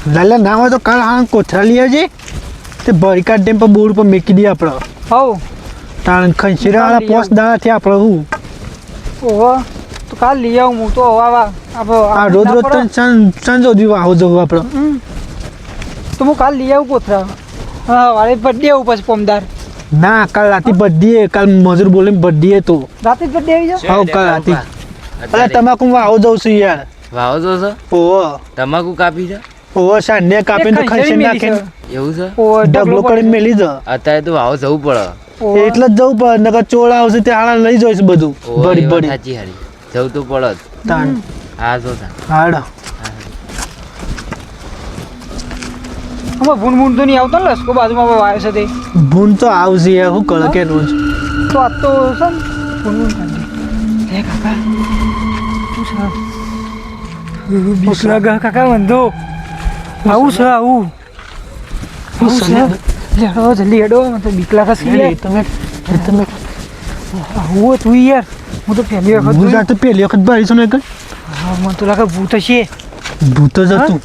લાલા ના હોય તો કાલ હા કોથળા લઈ આવજે તે ભરીકા ડેમ પર બોર્ડ પર મેકી દઈએ આપણે હવ તાણ ખંચીરાવાળા પોસ્ટ દાડાથી આપણે હું ઓહો તો કાલ લઈ આવું હું તો આ રોજ રોજ તો સાંજ સુધી વાહો જવું આપણે તો હું કાલ લઈ આવું કોથરા હા વાળે બર્થડે આવું પછી પોમદાર ના કાલ રાતે બર્થડે કાલ મજૂર બોલીને બર્થડે તો રાતે જ બર્થડે આવી જાવ હા કાલ રાતે અરે તમાકુ વાહો જવું છું યાર વાવો છો સર ઓહો તમાકુ કાપી છે ઓહો સાંજે કાપીને તો ખંચી નાખે એવું છે ઢગલો કરીને મેલી જ અત્યારે તો વાવો જવું પડે એટલે જ જવું પડે નકર ચોળ આવશે તે હાડા લઈ જઈશ બધું બળી બળી સાચી હારી જવું તો પડે જ તાણ હા જો તા હાડા અમે ભૂન તો નહીં આવતો ને લસકો બાજુમાં વાયો છે તે ભૂન તો આવશે યાર હું કળ કે રોજ તો આ તો છે ને ભૂન કાઢી હે કાકા બીક લાગે કાકા બંધો આવું છે આવું લેડો જલ્દી હેડો મને તો બીક લાગે છે તમે આવું તું યાર હું તો પહેલી વખત હું જાતે પહેલી વખત ભરી છું ને કે હા મને તો લાગે ભૂત હશે ભૂત જ હતું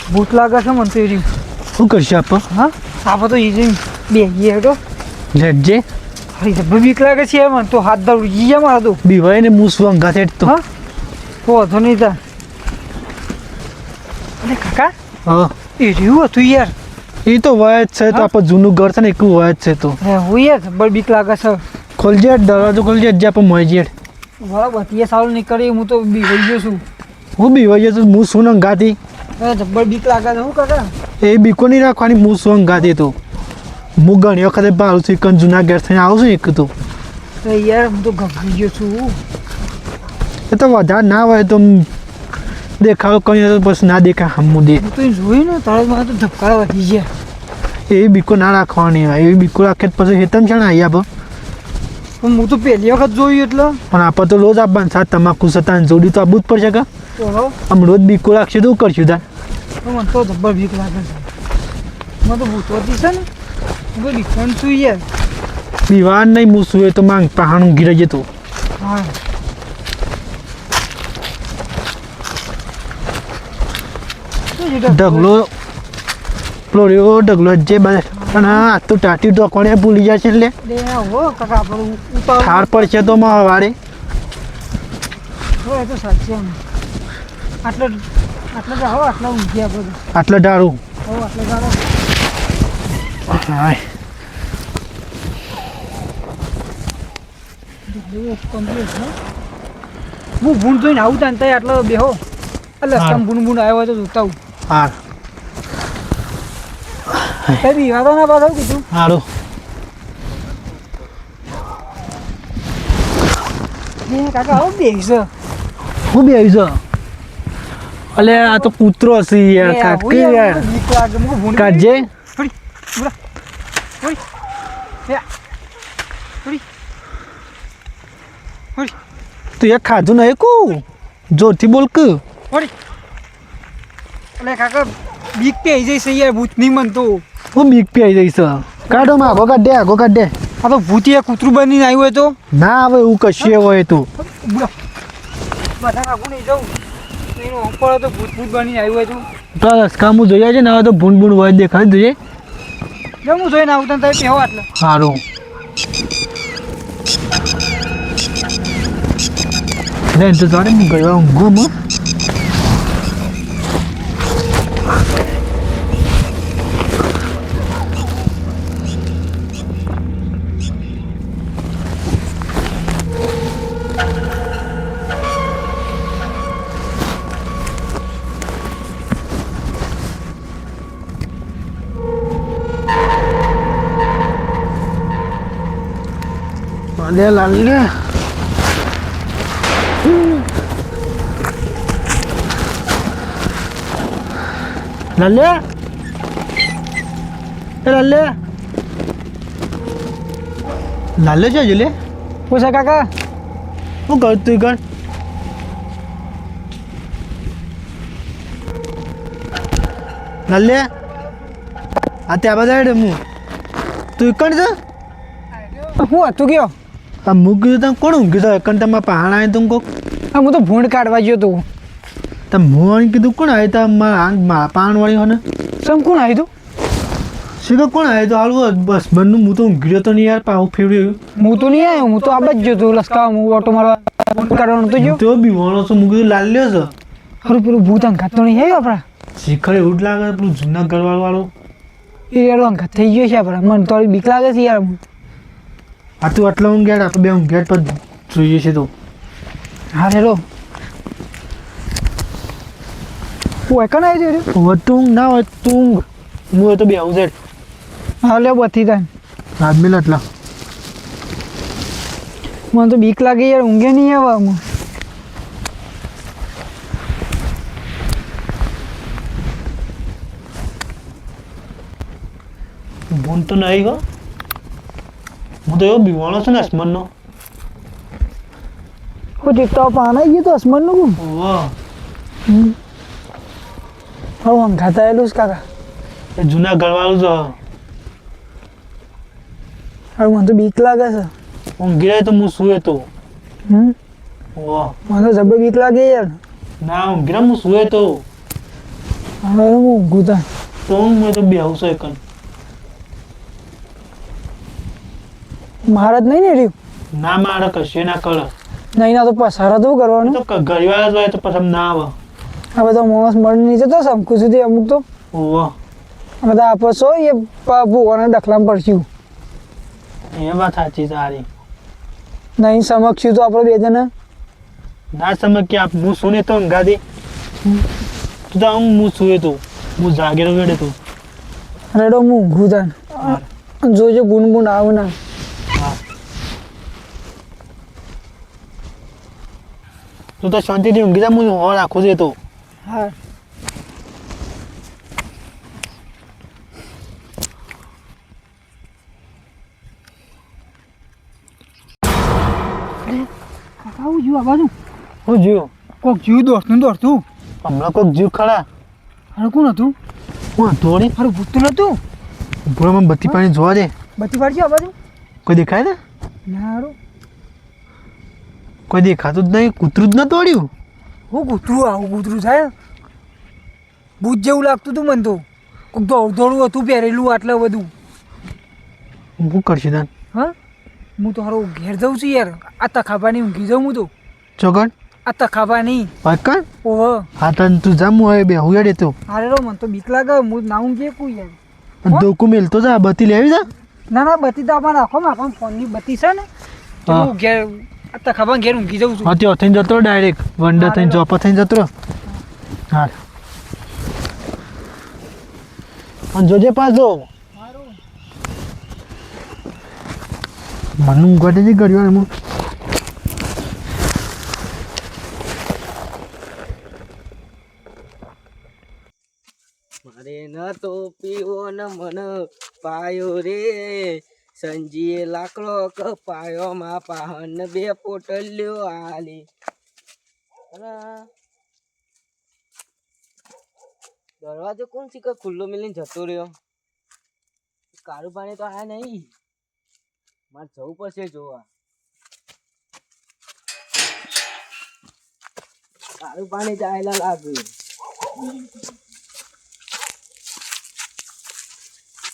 ભૂત લાગે છે મને તો એ શું કરશે આપણે હા આપણે તો એ જઈને બેહીએ હેડો લેટજે અરે જબ્બર બીક લાગે છે મને તો હાથ દર ઉડી ગયા મારા તો બીવાય ને મૂસ વંગા છે તો હા વાંધો નહીં તા અરે કાકા હા એ રહ્યું હતું યાર એ તો વાય જ છે તો આપણે જૂનું ઘર છે ને એકલું વાય જ છે તો હે હું યાર જબ્બર બીક લાગે છે ખોલજે દરવાજો ખોલજે જે આપણે મળી બરાબર એ સારું નીકળી હું તો બીવાઈ ગયો છું હું બીવાઈ જતો હું શું નંગાતી હે જબ્બર બીક લાગે છે હું કાકા એ બીકો નહીં રાખવાની હું શું નંગાતી તો હું ઘણી વખતે ભાડું છું કન જૂના ઘેર થઈને આવું છું એક તો યાર હું તો ગભરાઈ ગયો છું એ તો વધારે ના હોય તો દેખાડો કઈ તો પછી ના દેખાય હમું દે હું તો એ જોયું ને તરત મને તો ધબકારા વધી ગયા એવી બીકો ના રાખવાની હોય એવી બીકો રાખે તો પછી હેતમ છે ને અહીંયા પણ હું તો પહેલી વખત જોયું એટલે પણ આપણે તો રોજ આપવાનું સાત તમાકુ સતાન જોડી તો આપવું જ પડશે કે ઓહો આમ રોજ બીકો રાખશે તો કરશું તાર મને તો જબ્બર બીક લાગે છે મને તો ભૂતવાતી છે ને હું ડિફરન્ટ છું યાર દીવાર નહીં મૂસું એ તો માંગ પહાણું ગીરાઈ જતો હા ઢગલો પેલો રહ્યો ઢગલો જે બધા પણ આ તો ટાટી ઢોકણે ભૂલી જાય છે એટલે હો કાકા આપણે ઉતાવળ ઠાર પડશે તો માં વારે હોય તો સાચી આમ આટલે જ આવો આટલા ઊંઘી આપણે આટલે ડાળું હો આટલે જ આવો હાય કમ્પ્લીટ છે હું ભૂણ જોઈને આવું તાન તઈ આટલો બેહો એટલે હા. ભૂણ આવ્યો હોય તો જોતા હું હાર કઈ બી વાતો ના પાછળ કીધું હારું કાકા આવો બેસ હું બી આવી જાઉં અલે આ તો કૂતરો હશે યાર કાકી યાર કાઢજે તું એક ખાધું નહીં કુ જોરથી બોલ કે અલે કાકા બીક પે આવી જઈશ યાર ભૂત નહીં મનતો હું બીક પી આવી જઈશ કાઢો માં આગો કાઢ દે આ તો ભૂતિયા કૂતરું બનીને આવ્યું હોય તો ના આવે એવું કશું હોય તું બધા કાકું નહીં જાઉં એનું ઉપર તો ભૂત બનીને આવ્યું હોય તો તો રસ્કા હું જોઈએ છે ને હવે તો ભૂંડ હોય દેખાય જોઈએ જો હું જોઈને આવું તને તમે પહેવો આટલે સારું રે તો તારે હું ગયો ઊંઘો લે લાલ લે લાલે લાલે લાલે છે જલે પૂછે કાકા હું કર તું કર લાલે આ ત્યાં બધા હેડે હું તું કર છે હું હતું ગયો આ મૂકી તને કોણ ઊંઘી તો એકંટ માં પહાણ આવે તું કોક હું તો ભૂંડ કાઢવા ગયો તો તમે મોહન કીધું કોણ આવ્યું તા મારા પાણવાળી હોને સમ કોણ આવ્યું તું સીધો કોણ આવ્યું તો હાલું બસ બંનું હું તો ઊંઘી રહ્યો તો નહીં યાર પાછું ફેરવ્યું હું તો નહીં આવ્યો હું તો આ બાજુ ગયો તો લસકા હું ઓટો મારવા કાઢવાનો તો જો તો બીવાણો છો હું કીધું લાલ લ્યો છો હારું પેલું ભૂત અંગાત તો નહીં આવ્યું આપણા શિખર એવું જ લાગે પેલું જૂના ગરવાળ વાળું એ યાર અંગાત થઈ ગયો છે આપણા મને તો બીક લાગે છે યાર આ તું આટલા ઊંઘ્યા આપણે બે ઊંઘ્યા પર જોઈએ છે તો હા હેલો હું એકણ આવી જઈ હવે તું ના હોય તું હું હોય તો બે આવું છે હા લે બધી થાય આદમી આટલા મને તો બીક લાગે યાર ઊંઘે નહીં આવે ભૂન તો નહીં ગયો હું તો એવો બીવાણો છું ને આસમાનનો કોઈ ટીકટોક પાના ગયું તો અસમાનનું કોણ વાહ હારું અંગાત આવેલું છે કાકા એ જૂના ગરવાળું છે હારું મને તો બીક લાગે છે ઊંઘી જાય તો હું સુએ તો વાહ મને તો જબર બીક લાગે યાર ના ઊંઘી રહ્યા હું સુએ તો હવે હું ઊંઘું તા તો હું તો બે આવું છું એકન મહારાજ નહીં ને રહ્યું ના મારે કશે ના કરે નહીં ના તો પસાર તો કરવાનું તો ઘરવાળા જ હોય તો પછી ના આવે આ બધા માણસ મળી નહીં જતો શંકુ સુધી અમુક તો વાહ આ બધા આપસ હોય એ ભૂવાના ડખલામાં પડશું એ વાત સાચી તારી નહીં સમક્ષું તો આપણે બે જણા ના સમજ કે આપ હું સુને તો ઊંઘાથી તું તો હું સુએ તો હું જાગેલો વેડે તો રેડો હું ઊંઘું તા જોજો ગુનગુન આવું ના તું તો શાંતિથી ઊંઘી જા હું હોળ રાખું છે તો હા આવું જીવ આ બાજુ હું જીવ કોક જીવ દોડતું હમણાં કોઈક જીવ ખરા હારું કોણ હતું હું ધોળી હારું ભૂત તો નતું ભૂરા મને બત્તી પાણી જોવા દે બધી પાડજો આ બાજુ કોઈ દેખાય ને ના હારું કોઈ દેખાતું જ નહીં કૂતરું જ ન તોડ્યું હું કૂતરું થાય ભૂત જેવું લાગતું હતું મને તો કોક દોડું હતું પહેરેલું આટલું બધું હું કરશું તાન હા હું તો હારો ઘેર જાઉં છું યાર આ તખાબાની ઊંઘી જાઉં હું તો ચોગન આ તખાબાની પાકણ ઓહ હા તન તું જામ હોય બે હું યાર તો હારે રો મને તો બીક લાગે હું ના ઊંઘી કું યાર દોકુ મેલતો જા બત્તી લેવી જા ના બત્તી તો આપણા રાખો મારા ફોનની બત્તી છે ને તો હા. હું ઘેર આ તખાબાને ઘેર ઊંઘી જાઉં છું હા ત્યાં થઈને જતો ડાયરેક્ટ વંડા થઈને ચોપા થઈને જતો રહો. હા અને જોજે પાછો મને ઊંઘવા દેજે ઘડિયાળ એમાં મારે ન તો પીવો ન મન પાયો રે સંજીએ લાકડો કપાયો માં પાહન બે પોટલ્યો આલી દરવાજો કોણ છે કે ખુલ્લો મિલીને જતો રહ્યો કારું પાણી તો આ નહીં મારે જવું પડશે જોવા કારું પાણી જાયેલા લાગે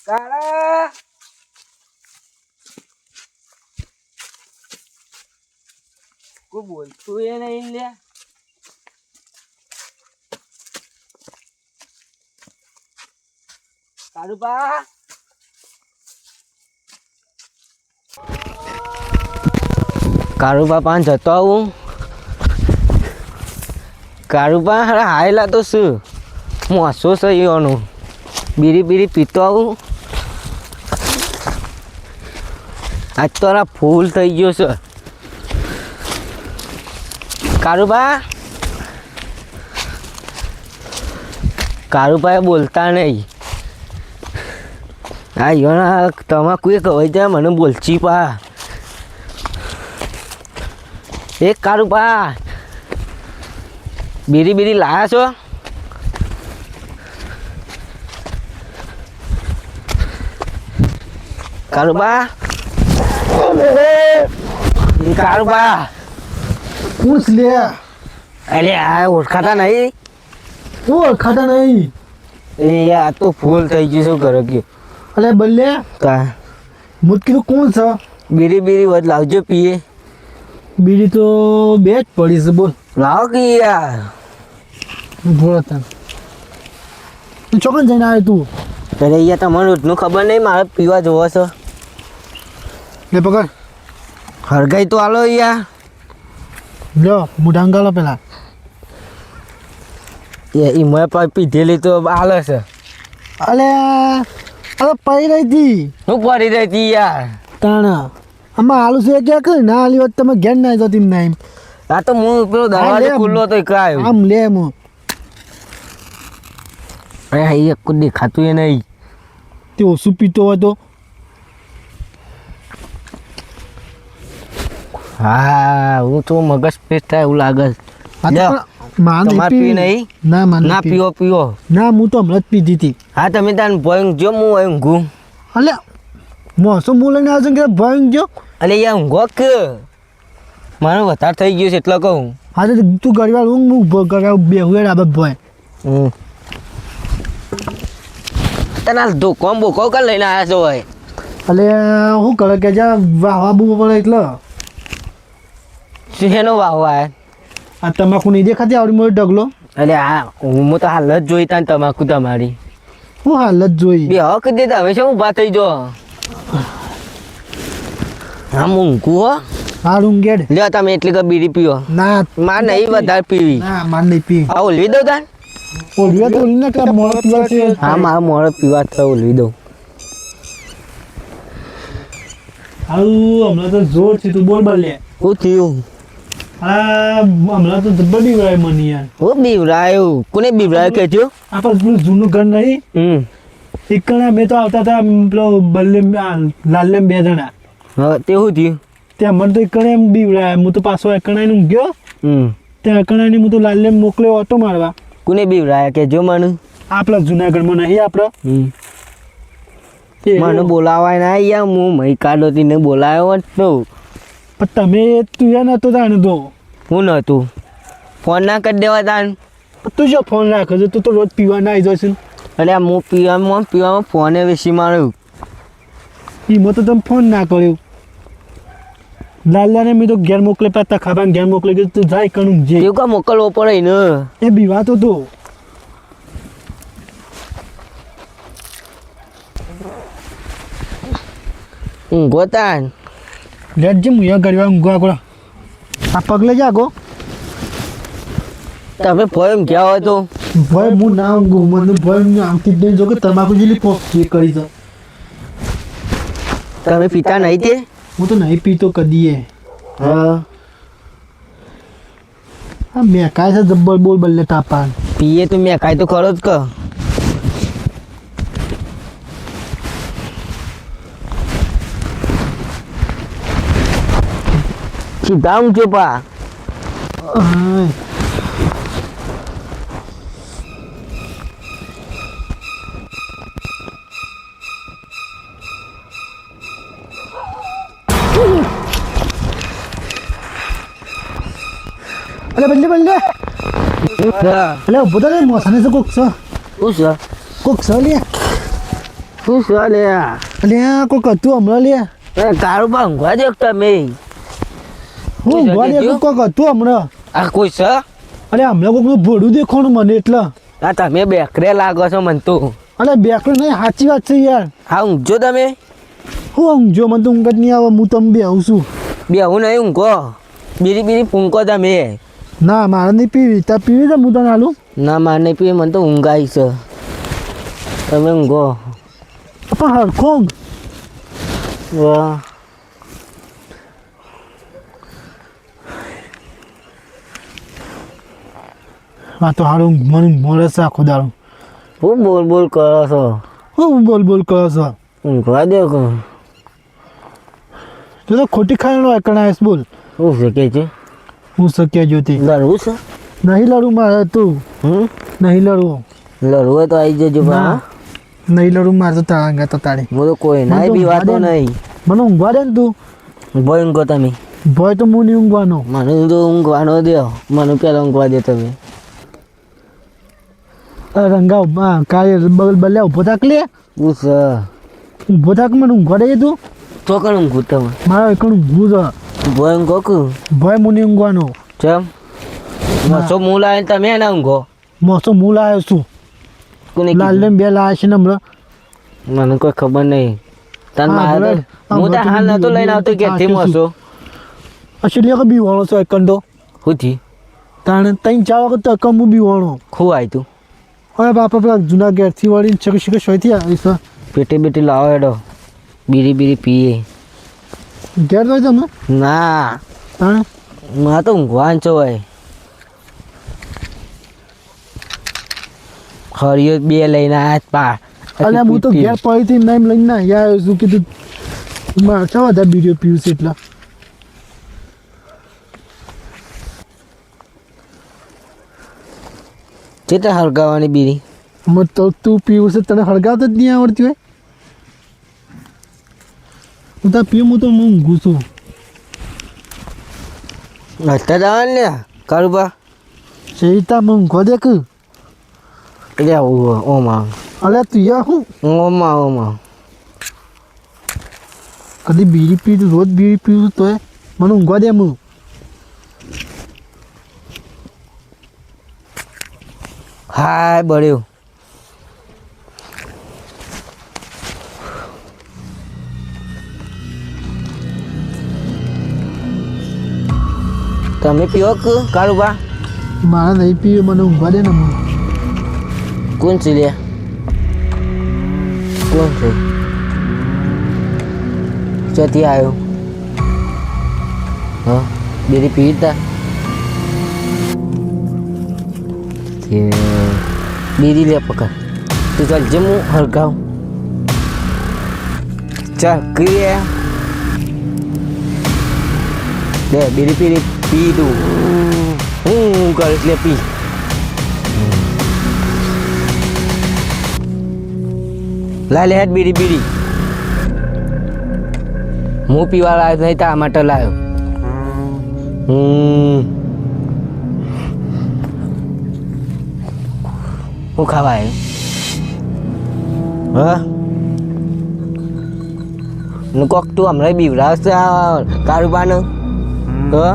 કાળા કોઈ બોલતું એ નહીં લે કાળુબા કાળુબા પાન જતો આવું કાળુબા હાયલા તો શું મોસો છે એનું બીરી પીતો આવું આજ તો ફૂલ થઈ ગયો છે કારુભાઈ બોલતા નહીં આ યોના તમાકુ એ કહેવાય જાય મને બોલચી પા એક કારુભા બીરી લાયા છો કારુભા પૂછ લે અરે આ ઓળખાતા નહીં ખાતા નહીં. એ યાર આ તો ફૂલ થઈ ગયું શું કરો કે અલે બલ્લે કા મુત કીધું કોણ છે? બીરી બીરી વધ લાવજો પીએ બીડી તો બે જ પડી છે બોલ. લાવો કે યાર ભોળા તને તું ચોકન જઈને આવ્યો તું? અરે યાર તમારું રોજનું ખબર નહીં મારે પીવા જોવો છો લે પકડ. હરગાઈ તો આલો યાર લ્યો મોઢા અંગાલો પેલા. એ મેં પણ પીધેલી તો આલે છે અલે અરે પડી રહી હતી હું પડી રહી હતી યાર તાણા આમાં આલુ છે ક્યાં કરી ના આલી હોત તમે ઘેર ના જતી ના એમ. આ તો હું પેલો દરવાજો ખુલ્લો તો કાય આમ લે હું અરે એક કુદ દેખાતું એ નહીં તે ઓછું પીતો હોય તો હા હું તો મગજ પેટ થાય એવું લાગે છે. આ તો લ્યો. પણ માર નહીં તમારે પીવી. પી નહીં? ના માર ના નહીં પીવો પીવો ના હું તો હમણાં જ પીધી હતી. હા તમે તાન ભોય જો હું ઊંઘું અલે મોસો હું લઈને આવશે કે ભય ગયો. અલે યાર ઊંઘો કે મારે વધારે થઈ ગયું છે એટલે કહું હા તો તું ગરવા ઊંઘ હું બે હુએ રાબત ભય. તને ધોકો બોકો કર લઈને આવ્યા છો ભાઈ અલે શું કરે કે જા વાવા બુ પડે એટલે શેનો વાહો આય આ તમાકુ નહીં દેખાતી આવડી મોટી ઢગલો. અલે આ હું તો હાલ જ જોઈ તાન તમાકુ તમારી હું હાલત જોઈ બે હક દેતા હવે શું ઊભા થઈ જો હા ઊંઘું હો હાર ઊંઘેડ. લ્યો તમે એટલી કે બીડી પીવો ના માર નહીં વધારે પીવી ના માર નહીં પી. આ ઓલવી દઉં તાન ઓળિયા તો ઓળીને કે મોળો પીવા છે. હા મારે મોડો પીવા તો ઓલવી દઉં આવું હમણાં તો જોર છે તું બોલ બોલ લે. શું થયું આ હમણાં તો બડી વાય મને યાર. હું બીવરાયું કોને બીવરાયું કે છો આપણે પેલું જૂનું ઘર નહીં એકણા મેં તો આવતા હતા પેલો બલ્લે લાલ્લે બે જણા હા તે શું થયું ત્યાં મને તો એકણે એમ બીવડાયા હું તો પાછો એકણાઈને ઊંઘ્યો ત્યાં એકણાઈને હું તો લાલ્લે મોકલ્યો ઓટો મારવા. કોને બીવરાયા કે જો મને આપણા જુનાગઢમાં નહીં આપણે મને બોલાવાય ના યાર હું મહી કાઢોતી ને બોલાયો હોત તો પણ તમે તું યાર નતો તાણે તો હું નહોતું ફોન ના કરી દેવા તાન તું જો ફોન રાખે છે તું તો રોજ પીવા ના આવી જશે. અરે આ હું પીવામાં ફોને વેચી માર્યું એમાં તો તમે ફોન ના કર્યો. લાલ્યાને મેં તો ઘેર મોકલે પાતા ખાબાને ઘેર મોકલે કે તું જાય કણું જે એવું કા મોકલવો પડે ને એ બીવાતો તો ઊંઘો તાન લેટ જે મુયા ગરવા ઊંઘવા ગોળા આ પગલે જાગો તમે ફોન ગયા હોય તો ભય હું ના ઊંઘું મને ભય આમથી જ નહીં જો કે તમાકુ જેટલી પોક કરી દો. તમે પીતા નહીં તે હું તો નહીં પીતો કદીએ. હા આ મેં કાંઈ છે જબ્બર બોલ બલ્લે તાપા પીએ તો મેં કાંઈ તો ખરો જ કે સીધા ઊંચો પા અલે બલ્લે બલ્લે અલે ઉભો તો રે મોસાને છે કોક છે કોક છે લે શું છે લે અલે આ કોક હતું હમણાં લે કારું પા ઊંઘવા દે તમે હું ઊંઘવા દે કોક હતું હમણાં. આ કોઈ છે અરે હમણાં કોકનું ભોડું દેખાણું મને એટલે. આ તમે બેકરે લાગો છો મને તો અરે બેકરો નહીં સાચી વાત છે યાર. હા ઊંઘજો તમે હું ઊંઘજો મને તો ઊંઘ જ નહીં આવે હું તમે બે આવું છું. બે હું નહીં ઊંઘો બીરી બીરી ફૂંકો તમે ના મારે નહીં પીવી તાર પીવી છે હું તને આલું. ના મારે નહીં પીએ મને તો ઊંઘ આવી છે તમે ઊંઘો પણ હરખો ઊંઘ. વાહ આ તો હારું મને મળે છે આખો દાડો. હું બોલ બોલ કરો છો હું બોલ કરો છો ઊંઘવા દે કો તું તો ખોટી ખાવાનો એકણાશ બોલ. શું શકે છે હું શક્ય જોતી લડવું છે નહીં લડું મારે તું નહીં લડવું લડવું હોય તો આવી જજો બા ના નહીં લડું મારે તો તાળાંગા તો તાળી હું તો કોઈ ના બી વાતો નહીં મને ઊંઘવા દે ને તું. ભય ઊંઘો તમે ભય તો હું નહીં ઊંઘવાનો. મને તો ઊંઘવાનો દો મને પેલા ઊંઘવા દે તમે રંગા ઉભા કાલે બલ્લે ઊભો થાક લે પૂછ ઊભો થાક મને ઊંઘવા દે તું ચોકણ ઊંઘું તમે મારા એકણ ઊંઘવું છે ભોય ઊંઘો ભય મુનિ ઊંઘવાનો ચમ મસો મૂળ આવે તમે ના ઊંઘો મોસો હું લાવ્યો છું કોને લાલને બે લાવ્યા છે ને હમણાં મને કોઈ ખબર નહીં તન હા, મારે બરાબર. હું તો હાલ નતો લઈને આવતો કે થી મસો અસલી કે બીવાણો છો એકંડો હુથી તાણે તઈ ચા વખત તો અકમ હું બીવાણો ખું આય તું હવે બાપા પેલા જૂના ઘેરથી વળીને શીખે શોયથી આવી છે પેટી બેટી લાવો એડો બીડી બીડી પીએ ઘેર હોય તમે ના તાણે માં તો ઊંઘવાન છો ભાઈ હરિયો બે લઈને આયા પા અને હું તો ઘેર પડીથી નામ લઈને ના યાર શું કીધું મારે ચા વધારે બીડીઓ પીવું છે એટલા ચેટલે હળગાવાની બીડી મત તો તું પીવું છે તને હળગાવતા જ નહીં આવડતી હોય હું તો પીવું હું તો હું ઊંઘું છું હસતા જવાનું ને કારુબા સહિતા હું ઊંઘવા દે કે એટલે ઓમાં અલે તું યાર હું ઓમાં કદી બીડી પીધું રોજ બીડી પીવું તોય મને ઊંઘવા દે હું હાય બળ્યો તમે પીવો કે કારુબા મારે નહીં પીવે મને ઊંઘવા દે ને હું કોણ છે લે કોણ છે ચોથી આવ્યો હા બીડી પીતા બીડી લે પકડ તું ચાલ જેમ હું હળગાવ ચાલ કઈ લે બીડી પીડી પી તું હું કરીશ લે પી લાલે હેડ બીડી બીડી હું પીવા લાવ્યો નહીં તા માટે લાવ્યો હું ખાવા આવ્યો હા નું કોક તું હમણાં બીવડાવશે આ કારુબાનું હા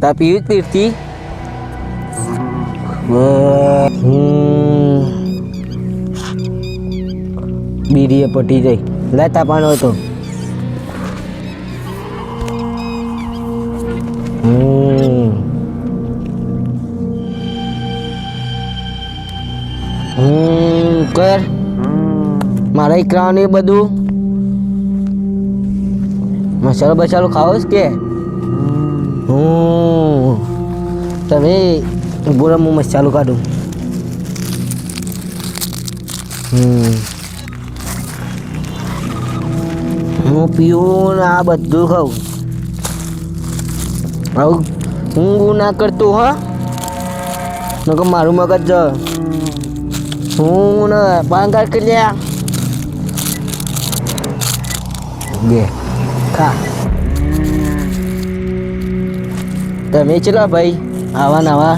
તા પીવી પીરતી બીડીએ પટી જાય લેતા પાનો હતો કર મારા ઈકરાને બધું મસાલો બસાલો ખાવો છે કે તમે બોલા હું મસાલો કાઢું હું પીવું ને આ બધું ખાઉં આવું ઊંઘું ના કરતું હા નકર મારું મગજ હું ને પાંગાર કરી લ્યા બે ખા તમે ચલો ભાઈ આવા નવા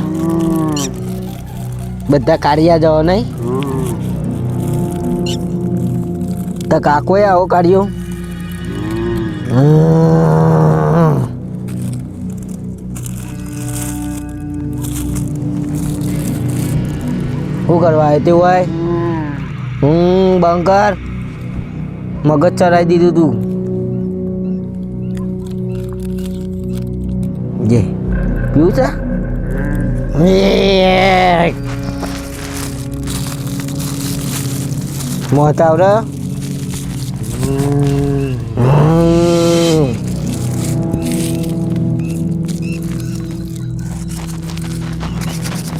બધા કાઢ્યા જાઓ નહીં તો કાકોએ આવો કાઢ્યો શું કરવા આવ્યો તે હોય બંકર મગજ ચડાવી દીધું તું જે પીવું છે મોત આવડે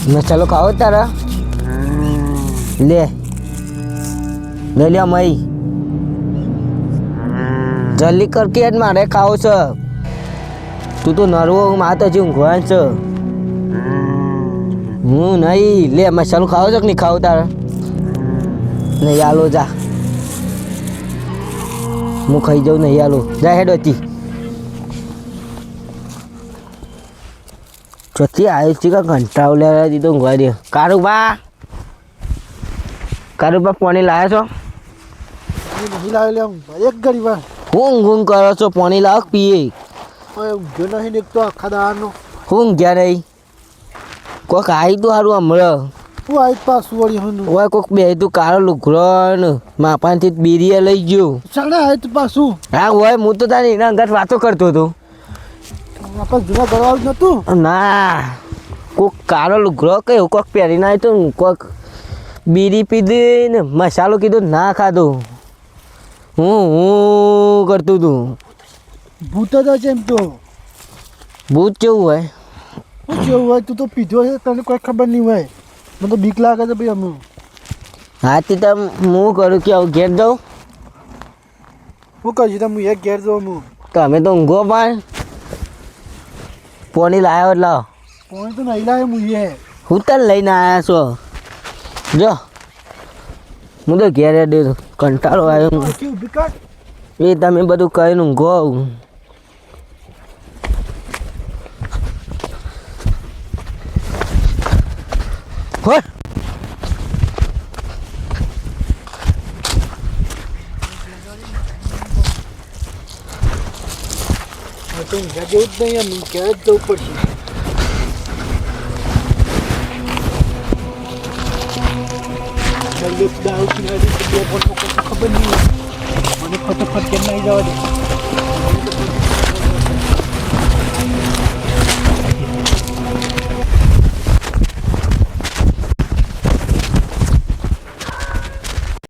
મસાલો ખાવો તારા લે લે લે મઈ જલ્દી કર કે મારે ખાવો છે તું તો નરવો માં તો હજી ઊંઘવાન છે હું નહીં લે મસાલો ખાવો છે કે નહીં ખાવો તારે નહીં આલો જા હું ખાઈ જાઉં નહીં આલો જા હેડ હતી ચોથી આવ્યું છે કે ઘંટાઓ લેવા દીધો ઊંઘવા દે. કારુબા પાણી લાવ્યા છો? નહીં લાવે લે એક ઘડી વાર ઊંઘ કરો છો? પાણી લાવ પીએ. ઊંઘ્યો નહીં એક તો આખા દાવાનો. હું ઊંઘ્યા નહીં. કોક આવી તું સારું હમણાં. હું આવી પાછું વળી હું ઓય કોક બે તું કાળો લુગરો ને માપાનથી બીરીએ લઈ ગયો. ચાલે આવી તું પાછું. હા હોય હું તો તારી એના અંગત વાતો કરતો હતો. આપણે જૂના ઘરવાળું જ નતું. ના કોક કાળો લુગરો કયો કોક પહેરીને આવ્યો તો કોક બીડી પીધી ને મસાલો કીધો ના ખાધો. હું કરતું તું. ભૂત જ છે એમ તો. ભૂત કેવું હોય? શું જેવું હોય તું તો પીધો છે તને કોઈ ખબર નહીં હોય. મને તો બીક લાગે છે ભાઈ અમે. હાથી તો હું કરું કે આવું ઘેર જાઉં. હું કહું છું હું એક ઘેર જાઉં હું. તમે તો ઊંઘો પણ પોણી લાવ્યો એટલે કોણ તો નહીં લાવે હું એ. હું તને લઈને આવ્યા છો. જો હું તો ઘેર દે કંટાળો આવ્યો. કેવું બીકટ. એ તમે બધું કહીને ઊંઘો. હોય તો ઊંઘ્યા જેવું જ નહીં એમ ઘેર જ જવું પડશે. દારૂ પીવા ખબર નહીં મને ફટોફટ કેમ નહીં જવા દે.